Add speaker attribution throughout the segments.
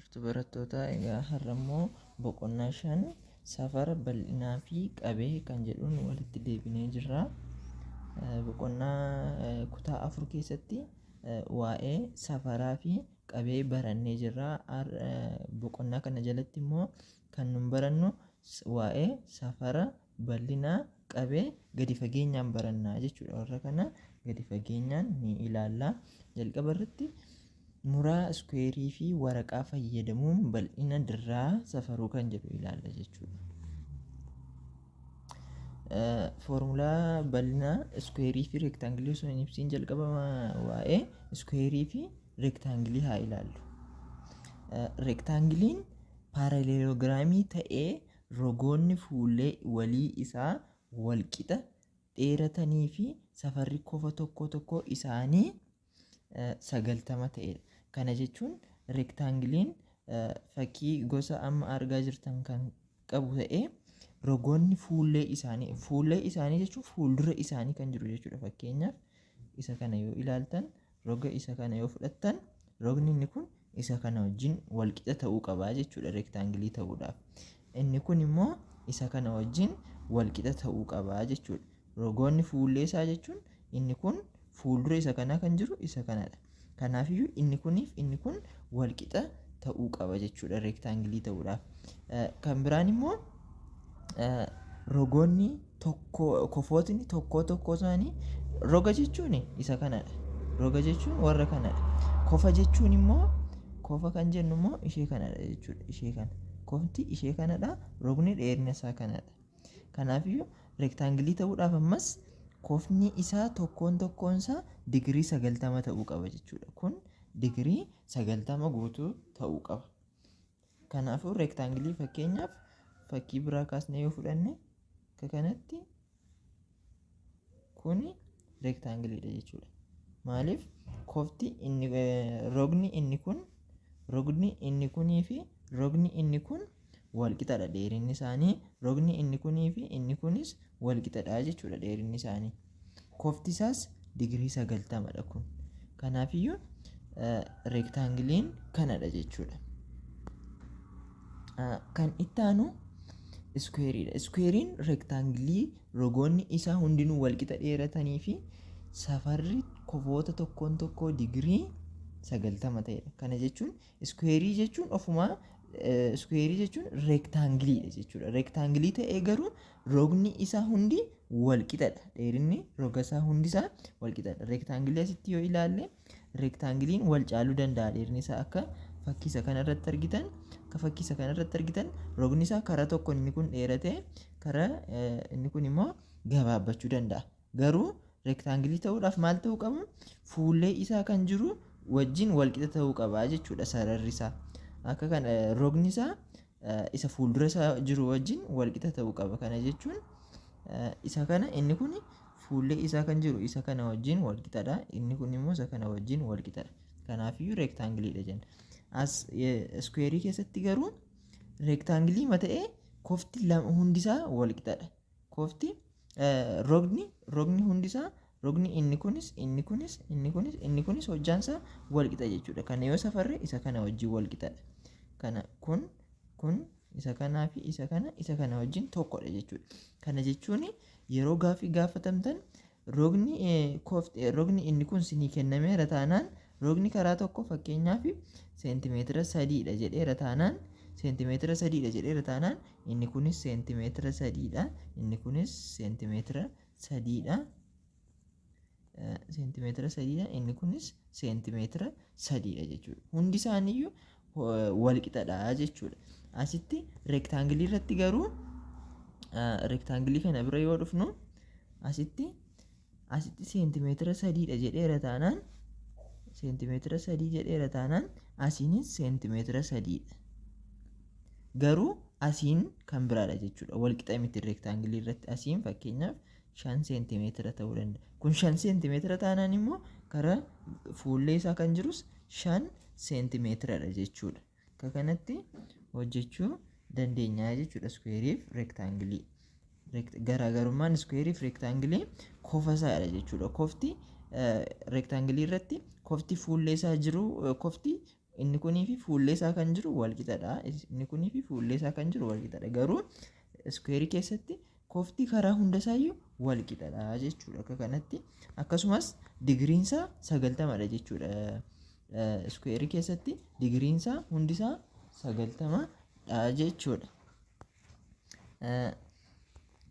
Speaker 1: Jirtu barattoota egaa har'ammoo boqonnaa 5 safara bal'inaa fi qabee kan jedhuun walitti deebinee jirra. Boqonnaa kutaa 4 keessatti waa'ee safaraa fi qabee barannee jirra. Boqonnaa kana jalatti immoo kan nun barannu waa'ee safara bal'inaa qabee gadi fageenyaan barannaa jechuudha. Warra kana gadi fageenyaan ni ilaalla. Jalqaba irratti muraa iskuweerii fi waraqaa fayyadamuun bal'ina dirraa safaruu kan jedhu ilaalla jechuudha. Foormulaa bal'ina iskuweerii fi reektaangilii osoo hin ibsiin jalqaba waa'ee iskuweerii fi reektaangilii haa ilaallu. Reektaangiliin paaraleeloogiraamii ta'ee rogoonni fuullee walii isaa walqixa dheeratanii fi safarri kofa tokko tokko isaanii 90 ta'edha. Kana jechuun reektaangiliin fakkii gosa amma argaa jirtan kan qabu ta'ee rogoonni fuullee isaanii jechuun fuuldura isaanii kan jiru jechuudha. Fakkeenyaaf isa kana yoo ilaaltan roga isa kana yoo fudhattan rogni inni kun isa kana wajjin walqixa ta'uu qaba jechuudha reektaangilii ta'uudhaaf. Inni kun immoo isa kana wajjin walqixa ta'uu qaba jechuudha. Rogoonni fuullee isaa jechuun inni kun fuuldura isa kanaa kan jiru isa kanadha. Kanaafiyyuu inni kuniif inni kun walqixa ta'uu qaba jechuudha reektaangilii ta'uudhaaf. Kan biraan immoo rogoonni kofootni tokko isaanii roga jechuun isa kanadha. Roga jechuun warra kanadha. Kofa jechuun immoo kofa kan jennu immoo ishee kanadha jechuudha. Ishee kana. Kofti ishee kanadha. Rogni dheerina isaa kanadha. Kanaafiyyuu reektaangilii ta'uudhaaf ammas kofni isaa tokkoon isaa digirii 90 ta'uu qaba jechuudha. Kun digirii 90 guutuu ta'uu qaba. Kanaafuu reektaangilii fakkeenyaaf fakkii biraa kaasnee yoo fudhanne akka kanatti kuni reektaangiliidha jechuudha. Maaliif kofti rogni inni kunii fi rogni inni kun walqixadha dheerinni isaanii. Rogni inni kunii fi inni kunis walqixadha jechuudha dheerinni isaanii. Kofti isaas digirii 90dha kun. Kanaafiyyuu reektaangiliin kanadha jechuudha. Kan itti aanu iskuweeriidha. Iskuweeriin reektaangilii rogoonni isaa hundinuu walqixa dheeratanii fi safarri kofoota tokko digirii 90 ta'edha. Kana jechuun iskuweerii jechuun ofumaa iskuweerii jechuun reektaangiliidha jechuudha. Reektaangilii ta'ee garuu rogni isaa hundi walqixadha. Dheerinni roga isaa hundisaa walqixadha. Reektaangilii asitti yoo ilaalle reektaangiliin wal caaluu danda'a dheerinni isaa akka fakkii isa kanarratti argitan. Rogni isaa karaa tokko inni kun dheeratee karaa inni kun immoo gabaabbachuu danda'a. Garuu reektaangilii ta'uudhaaf maal ta'uu qaba? Fuullee isaa kan jiru wajjin walqixa ta'uu qaba jechuudha sararri isaa. Akka kana rogni isaa isa fuuldura isaa jiru wajjin walqixa ta'uu qaba. Kana jechuun isa kana inni kun fuullee isaa kan jiru isa kana wajjin walqixadha. Inni kun immoo isa kana wajjin walqixadha. Kanaafiyyuu reektaangiliidha jenna. As iskuweerii keessatti garuu reektaangilii ta'ee kofti hundisaa walqixadha. Kofti rogni hundisaa rogni inni kunis hojjaansaa walqixa jechuudha. Kana yoo safarre isa kana wajjin walqixadha. Kana kun isa kanaa fi isa kana wajjin tokkodha jechuudha. Kana jechuun yeroo gaafatamtan rogni inni kun sinii kennameera taanaan rogni karaa tokko fakkeenyaaf seentimeetira 3dha jedheera taanaan inni kunis seentimeetira 3dha. Inni kunis seentimeetira 3dha. Inni kunis seentimeetira 3dha jechuudha. Hundi isaaniiyyuu walqixadha jechuudha. Asitti reektaangilii irratti garuu reektaangilii kana bira yoo dhufnu asitti seentimeetira 3dha jedheera taanaan asiinis seentimeetira 3dha. Garuu asiin kan biraadha jechuudha. Walqixa miti reektaangilii irratti asiin fakkeenyaaf 5 seentimeetira ta'uu danda'a. Kun 5 seentimeetira taanaan immoo karaa fuullee isaa kan jirus 5 seentimeetiradha jechuudha. Akka kanatti hojjechuu dandeenya jechuudha iskuweeriif reektaangilii. Garaagarummaan iskuweeriif reektaangilii kofa isaadha jechuudha. Kofti reektaangilii irratti kofti fuullee isaa jiru kofti inni kunii fi fuullee isaa kan jiru wal qixadha. Inni kunii fi fuullee isaa kan jiru wal qixadha. Garuu iskweerii keessatti qofti karaa hundasaayyuu wal qixadha jechuudha. Akka kanatti akkasumas digiriin isaa 90dha jechuudha. Iskweerii keessatti digiriin isaa hundisaa 90dha jechuudha.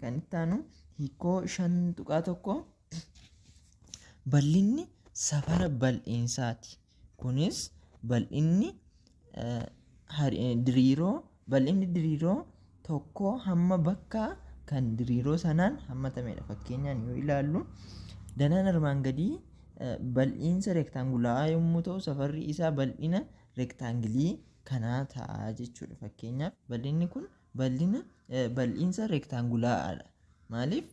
Speaker 1: Kan itti aanu hiikoo 5.1 bal'inni safara bal'iinsaati. Kunis bal'inni diriiroo tokko hamma bakka kan diriiroo sanaan hammatamedha. Fakkeenyaan yoo ilaallu danaan armaan gadii bal'iinsa reektaangulaa'aa yommuu ta'u safarri isaa bal'ina reektaangilii kanaa ta'a jechuudha. Fakkeenyaaf bal'inni kun bal'iinsa reektaangulaa'aadha. Maaliif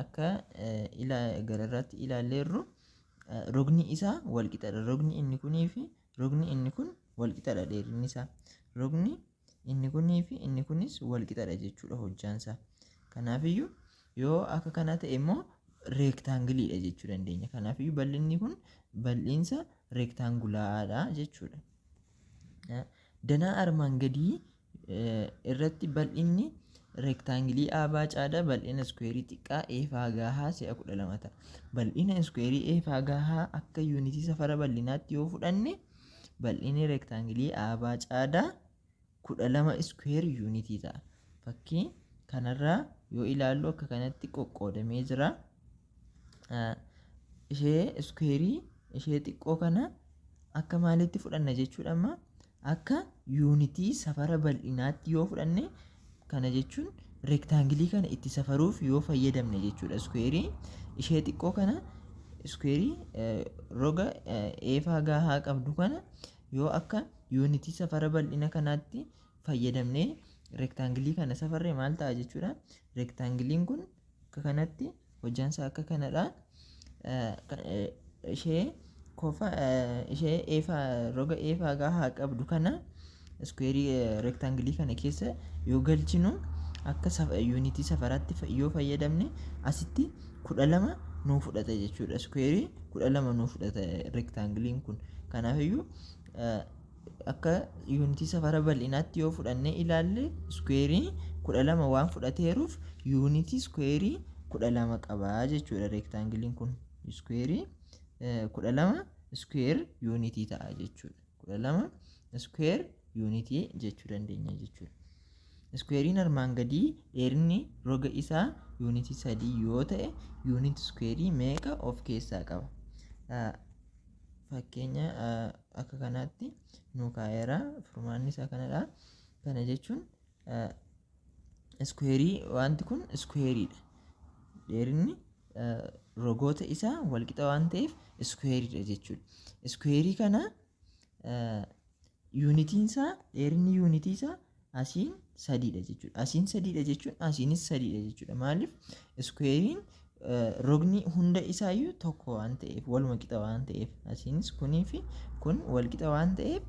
Speaker 1: akka gararraatti ilaalleerru rogni isaa wal qixadha. Rogni inni kunii fi rogni inni kun wal qixadha dheerinni isaa. Rogni inni kunii fi inni kunis wal qixadha jechuudha hojjaan isaa. Kanaafiyyuu yoo akka kana ta'e immoo reektaangiliidha jechuu dandeenya. Kanaafiyyuu bal'inni kun bal'iinsa reektaangulaadha jechuudha. Danaa armaan gadii irratti bal'inni reektaangilii aabaa caadaa bal'ina iskweerii xiqqaa eefaa gahaa si'a 12 ta'a. Bal'ina iskweerii eefaa gahaa akka yuunitii safara bal'inaatti yoo fudhanne bal'inni reektaangilii aabaa caadaa 12 iskweer yuunitii ta'a. Fakkii kanarraa yoo ilaallu akka kanatti qoqqoodamee jira. Ishee iskweerii ishee xiqqoo kana akka maalitti fudhanna jechuudha. Amma akka yuunitii safara bal'inaatti yoo fudhanne kana jechuun reektaangilii kana itti safaruuf yoo fayyadamne jechuudha. Iskweerii ishee xiqqoo kana iskweerii roga eefaa gahaa qabdu kana yoo akka yuunitii safara bal'ina kanaatti fayyadamne reektaangilii kana safarre maal ta'a jechuudha. Reektaangiliin kun akka kanatti hojjaansa akka kanadha. Ishee roga eefaa gahaa qabdu kana iskweerii reektaangilii kana keessa yoo galchinu akka yuunitii safaraatti yoo fayyadamne asitti 12 nuu fudhata jechuudha. Iskweerii 12 nuu fudhata reektaangiliin kun. Kanaafiyyuu akka yuunitii safara bal'inaatti yoo fudhanne ilaalle iskweerii 12 waan fudhateeruuf yuunitii iskweerii 12 qaba jechuudha. Reektaangiliin kun iskweerii 12 iskweer yuunitii ta'a jechuudha. 12 iskweer yuunitii jechuu dandeenya jechuudha. Iskweeriin armaan gadii dheerinni roga isaa yuunitii 3 yoo ta'e yuunitii iskweerii meeqa of keessaa qaba? Fakkeenya akka kanaatti nu kaa'eera. Furmaanni isaa kanadha. Kana jechuun iskweerii wanti kun iskweeriidha. Dheerinni rogoota isaa walqixa waan ta'eef iskweeriidha jechuudha. Iskweerii kana yuunitiin isaa dheerinni yuunitii isaa asiin 3dha jechuudha. Asiin 3dha jechuun asiinis 3dha jechuudha. Maaliif iskweeriin rogni hunda isaayyuu tokko waan ta'eef waluma qixa waan ta'eef asiinis kunii fi kun wal qixa waan ta'eef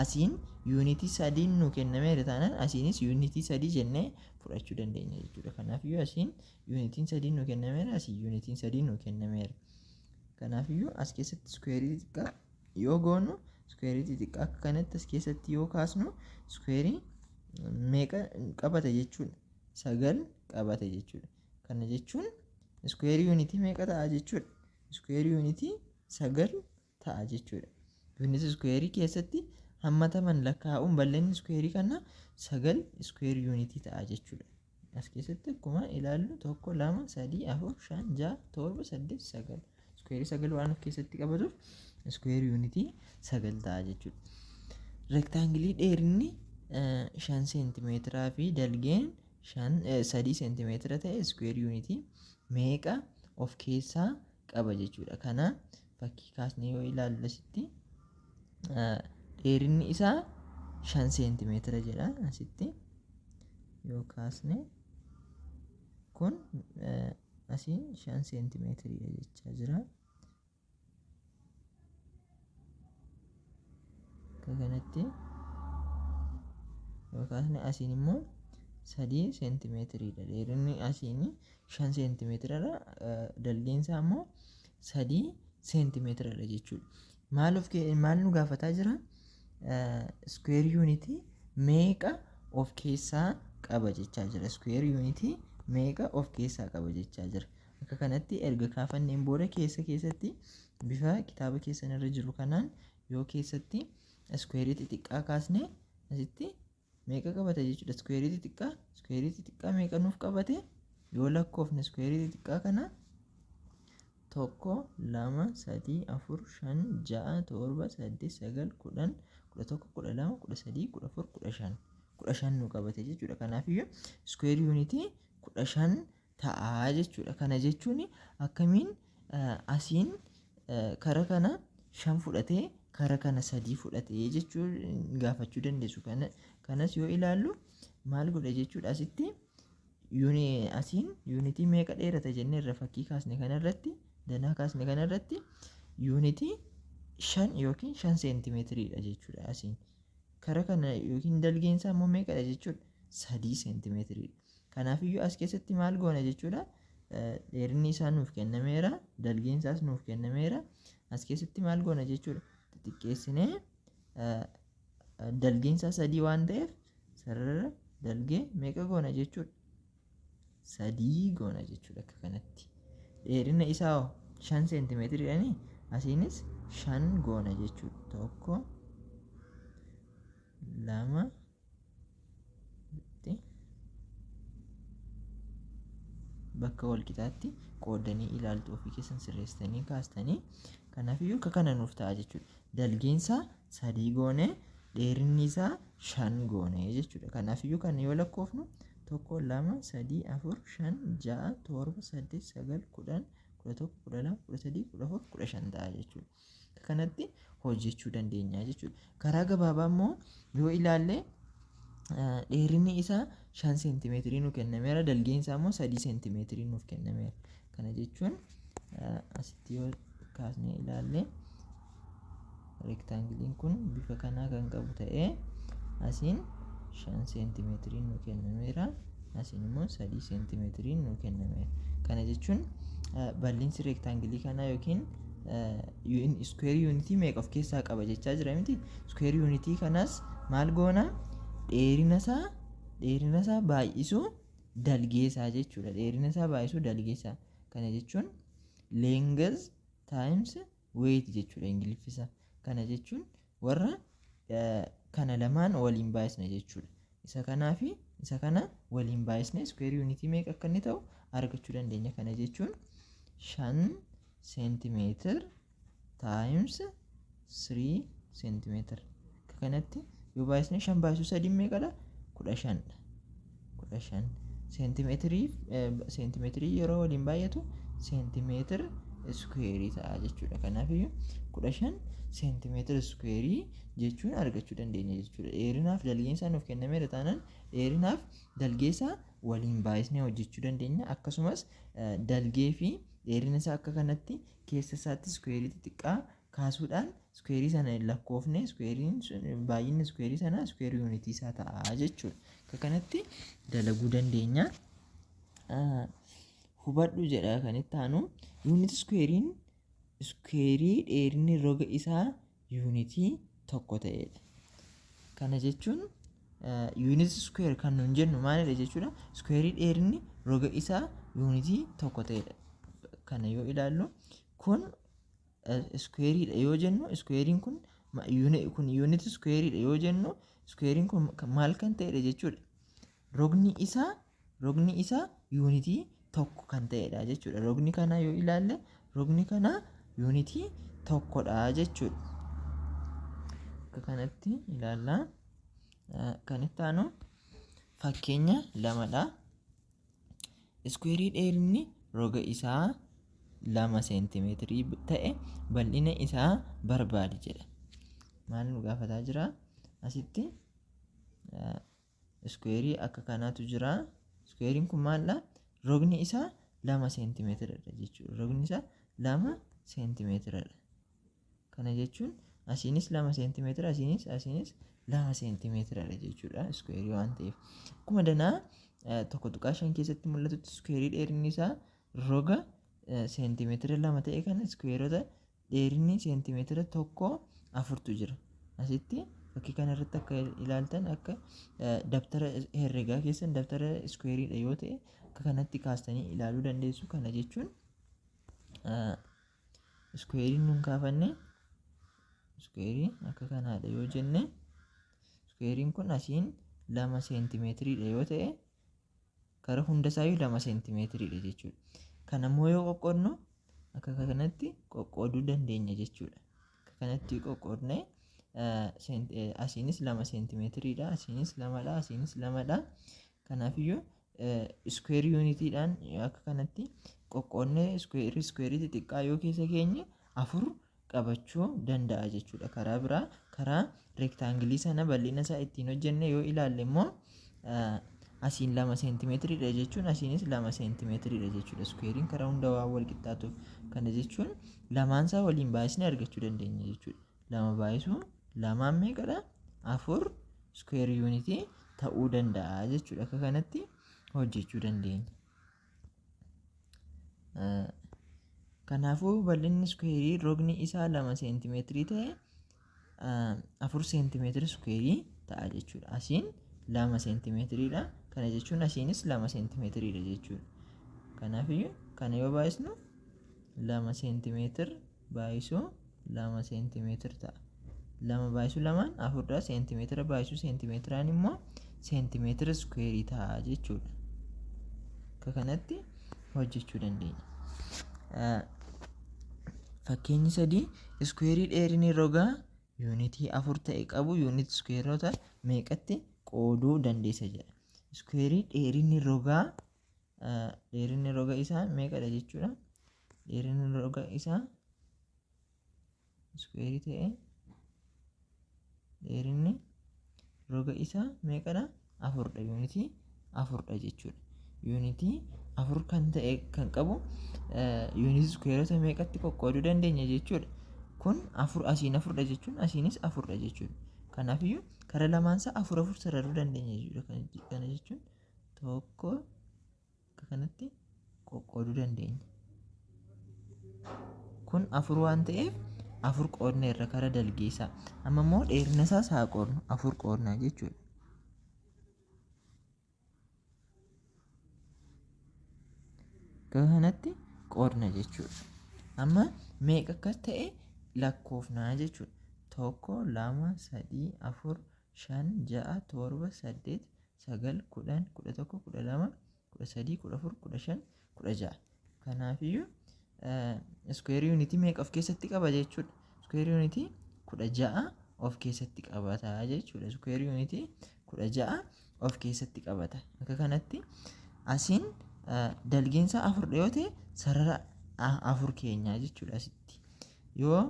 Speaker 1: asiin yuunitii 3 nu kennameera taanaan asiinis yuunitii 3 jennee fudhachuu dandeenya jechuudha. Kanaafiyyuu asiin yuunitiin 3 nu kennameera, asiin yuunitiin 3 nu kennameera. Kanaafiyyuu as keessatti iskweerii xiqqaa yoo goonu iskweerii xiqqaa akka kanatti as keessatti yoo kaasnu iskweerii meeqa qabata jechuudha? 9 qabata jechuudha. Kana jechuun iskweerii yuunitii meeqa ta'a jechuudha? Iskweerii yuunitii 9 ta'a jechuudha. Yuunitii iskweerii keessatti hammataman lakkaa'uun bal'inni iskweerii kana 9 iskweerii yuunitii ta'a jechuudha. As keessatti akkuma ilaallu 1 2 3 4 5 6 7 8 9 iskweerii 9 waan of keessatti qabatuuf iskweerii yuunitii 9 ta'a jechuudha. Reektaangilii dheerinni 5 seentimeetiraa fi dalgeen 3 seentimeetira ta'e iskweerii yuunitii meeqa of keessaa qaba jechuudha. Kana fakkii kaasnee yoo ilaallu asitti dheerinni isaa 5 seentimeetira jedha. Asitti yoo kaasne kun asiin 5 seentimeetiridha jechaa jira. Akka kanatti yoo kaasne asiin immoo 3 seentimeetiridha. Dheerinni asiin 5 seentimeetiradha. Dalgeensaa immoo 3 seentimeetiradha jechuudha. Maal nu gaafataa jira? square unity meeqa of keessaa qaba jechaa jira. Square unity meeqa of keessaa qaba jechaa jira. Akka kanatti erga kaafanneen booda keessatti bifa kitaaba keessan irra jiru kanaan yoo keessatti square xixiqqaa kaasne asitti meeqa qabata jechuudha. Square xixiqqaa meeqa nuuf qabate yoo lakkoofne square xixiqqaa kana 1 2 3 4 5 6 7 8 9 10 11 12 13 14 15 nu qabate jechuudha. Kanaafiyyuu square unity 15 ta'a jechuudha. Kana jechuun akkamiin asiin kara kana 5 fudhatee kara kana 3 fudhatee jechuu gaafachuu dandeessu. Kanas yoo ilaallu maal godha jechuudha. Asitti asiin unity meeqa dheerata jennee irra fakkii kaasne kanarratti danaa kaasne kanarratti unity 5 yookiin 5 seentimeetiriidha jechuudha. Asiin kara kana yookiin dalgeensaa immoo meeqadha jechuudha 3 seentimeetiriidha. Kanaafiyyuu as keessatti maal goona jechuudha. Dheerinni isaa nuuf kennameera, dalgeensaas nuuf kennameera. As keessatti maal goona jechuudha. Xixiqqeessinee dalgeensaa 3 waan ta'eef sarara dalgee meeqa goona jechuudha. 3 goona jechuudha. Akka kanatti dheerina isaa 5 seentimeetiriidhaani asiinis 5 goona jechuudha. 1 2 bakka walqixaatti qoodanii ilaaltu ofii keessan sirreessitanii kaastanii. Kanaafiyyuu akka kana nuuf ta'a jechuudha. Dalgeensaa 3 goone dheerinni isaa 5 goone jechuudha. Kanaafiyyuu kana yoo lakkoofnu 1 2 3 4 5 6 7 8 9 10 11 12 13 14 15 ta'a jechuudha. Akka kanatti hojjechuu dandeenya jechuudha. Karaa gabaabaa immoo yoo ilaalle dheerinni isaa 5 seentimeetirii nuuf kennameera, dalgeensaa immoo 3 seentimeetirii nuuf kennameera. Kana jechuun asitti yoo kaasnee ilaalle reektaangiliin kun bifa kanaa kan qabu ta'ee asiin 5 seentimeetirii nuuf kennameera, asiin immoo 3 seentimeetirii nuuf kennameera. Kana jechuun bal'insi reektaangilii kanaa yookiin square unity meeqa of keessaa qaba jechaa jira miti. Square unity kanaas maal goona? Dheerina isaa baay'isuu dalgeessaa jechuudha. Dheerina isaa baay'isuu dalgeessaa. Kana jechuun length times weight jechuudha Ingiliffisa. Kana jechuun warra kana lamaan waliin baay'isna jechuudha. Isa kanaa fi isa kana waliin baay'isne square unity meeqa akka inni ta'u argachuu dandeenya. Kana jechuun 5 seentimeetir times 3 seentimeetir. Akka kanatti yoo baay'isne 5 baay'isuu 3 meeqadha? 15. 15 seentimeetirii yeroo waliin baay'atu seentimeetir iskuweerii ta'a jechuudha. Kanaafiyyuu 15 seentimeetir iskuweerii jechuun argachuu dandeenya jechuudha. Dheerinaaf dalgeensaa nuuf kennameera taanaan dheerinaaf dalgeessaa waliin baay'isnee hojjechuu dandeenya. Akkasumas dalgee fi dheerina isaa akka kanatti keessa isaatti iskuweerii xixiqqaa kaasuudhaan iskuweerii sana lakkoofne baay'inni iskuweerii sanaa iskuweerii yuunitii isaa ta'a jechuudha. Akka kanatti dalaguu dandeenya. Hubadhu jedha kan itti aanu yuunitii iskuweerii dheerinni roga isaa yuunitii tokko ta'edha. Kana jechuun yuunitii iskuweer kan nuun jennu maalidha jechuudha. Iskuweerii dheerinni roga isaa yuunitii tokko ta'edha. Kana yoo ilaallu kun iskuweeriidha yoo jennu iskuweeriin kun yuunitii iskuweeriidha yoo jennu iskuweeriin kun maal kan ta'edha jechuudha. Rogni isaa yuunitii tokko kan ta'edha jechuudha. Rogni kanaa yoo ilaalle rogni kanaa yuunitii tokkodha jechuudha. Akka kanatti ilaallaa. Kan itti aanu fakkeenya lamadha. Iskuweerii dheerinni roga isaa 2 seentimeetirii ta'e bal'ina isaa barbaadi jedha. Maal nu gaafataa jira? Asitti iskuweerii akka kanaatu jira. Iskuweeriin kun maalidha? Rogni isaa 2 seentimeetiradha jechuudha. Rogni isaa 2 seentimeetiradha. Kana jechuun asiinis 2 seentimeetira, asiinis 2 seentimeetiradha jechuudha. Iskuweerii waan ta'eef. Akkuma danaa 1.5 keessatti mul'atutti iskuweerii dheerinni isaa roga seentimeetira 2 ta'e kana iskuweerota dheerinni seentimeetira 1 4tu jira. Asitti fakkii kanarratti akka ilaaltan akka dabtara herregaa keessan dabtara iskuweeriidha yoo ta'e akka kanatti kaastanii ilaaluu dandeessu. Kana jechuun iskuweeriin nun kaafanne iskuweeriin akka kanaadha yoo jenne iskuweeriin kun asiin 2 seentimeetiriidha yoo ta'e kara hundasaayyuu 2 seentimeetiriidha jechuudha. Kana immoo yoo qoqqoodnu akka kanatti qoqqooduu dandeenya jechuudha. Akka kanatti qoqqoodne asiinis 2 seentimeetiriidha, asiinis 2dha, asiinis 2dha. Kanaafiyyuu iskuweerii yuunitiidhaan akka kanatti qoqqoodne iskuweerii xixiqqaa yoo keessa keenye 4 qabachuu danda'a jechuudha. Karaa biraa karaa reektaangilii sana bal'ina isaa ittiin hojjenne yoo ilaalle immoo asiin 2 seentimeetiriidha jechuun asiinis 2 seentimeetiriidha jechuudha. Iskuweeriin karaa hunda waan wal qixxaatuuf kana jechuun lamaansaa waliin baay'isnee argachuu dandeenya jechuudha. 2 baay'isuu 2 meeqadha? 4 iskuweerii yuunitii ta'uu danda'a jechuudha. Akka kanatti hojjechuu dandeenya. Kanaafuu bal'inni iskuweerii rogni isaa 2 seentimeetirii ta'e 4 seentimeetira iskuweerii ta'a jechuudha. Asiin 2 seentimeetiriidha. Kana jechuun asiinis 2 seentimeetiriidha jechuudha. Kanaafiyyuu kana yoo baay'isnu 2 seentimeetira baay'isuu 2 seentimeetira ta'a. 2 baay'isuu 2 4dha. Seentimeetira baay'isuu seentimeetiraan immoo seentimeetira iskuweerii ta'a jechuudha. Akka kanatti hojjechuu dandeenya. Fakkeenyi 3 iskuweerii dheerinni rogaa yuunitii 4 ta'e qabu yuunitii iskuweerota meeqatti qooduu dandeessa jedha. Iskuweerii dheerinni rogaa isaa meeqadha jechuudha. Dheerinni rogaa isaa iskuweerii ta'e dheerinni roga isaa meeqadha? 4dha. Yuunitii 4dha jechuudha. Yuunitii 4 kan ta'e kan qabu yuunitii iskuweerota meeqatti qoqqooduu dandeenya jechuudha. Kun 4 asiin 4dha jechuun asiinis 4dha jechuudha. Kanaafiyyuu kara lamaansaa 4 sararuu dandeenya jechuudha. Kana jechuun tokko akka kanatti qoqqooduu dandeenya. Kun 4 waan ta'eef 4 qoodne irra kara dalgeessaa. Amma immoo dheerina isaas haa qoodnu. 4 qoodnaa jechuudha. Akka kanatti qoodna jechuudha. Amma meeqa akka ta'e lakkoofnaa jechuudha. 1 2 3 4 5 6 7 8 9 10 11 12 13 14 15 16. Kanaafiyyuu iskuweerii yuunitii meeqa of keessatti qaba jechuudha. Iskuweerii yuunitii 16 of keessatti qabata jechuudha. Iskuweerii yuunitii 16 of keessatti qabata. Akka kanatti asiin dalgeensa 4 yoo ta'e sarara 4 keenyaa jechuudha asitti. Yoo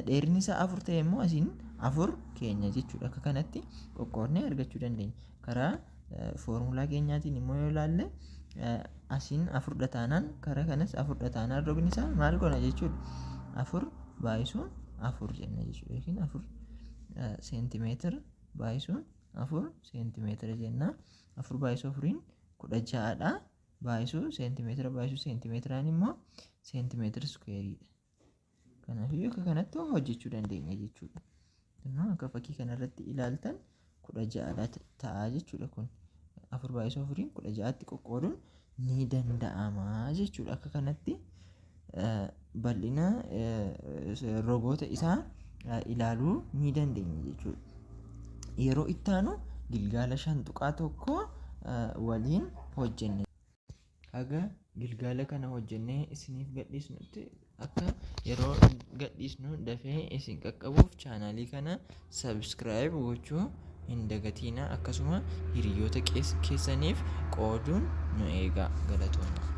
Speaker 1: dheerinni isaa 4 ta'e immoo asiin 4 keenya jechuudha. Akka kanatti qoqqoodnee argachuu dandeenya. Karaa foormulaa keenyaatiin immoo yoo ilaalle asiin 4dha taanaan karaa kanas 4dha taanaan rogni isaa maal goona jechuudha. 4 baay'isuu 4 jenna jechuudha. Yookiin 4 seentimeetira baay'isuu 4 seentimeetira jenna. 4 baay'isuu 4 16dha. Baay'isuu seentimeetiraan immoo seentimeetira iskuweeriidha. Kanaafiyyuu akka kanatti hojjechuu dandeenya jechuudha. Akka fakkii kanarratti ilaaltan 16dha ta'a jechuudha. Kun 4 baay'isuu 4 16tti qoqqooduun ni danda'ama jechuudha. Akka kanatti bal'ina rogoota isaa ilaaluu ni dandeenya jechuudha. Yeroo itti aanu gilgaala shantuqaa tokko waliin hojjenne. Haga gilgaala kana hojjennee isiniif gadhiisnutti akka yeroo gadhiisnu dafee isin qaqqabuuf chaanaalii kana sabskiraayib gochuu hin dagatinaa. Akkasuma hiriyoota keessaniif qooduun nu eegaa. Galatoomna.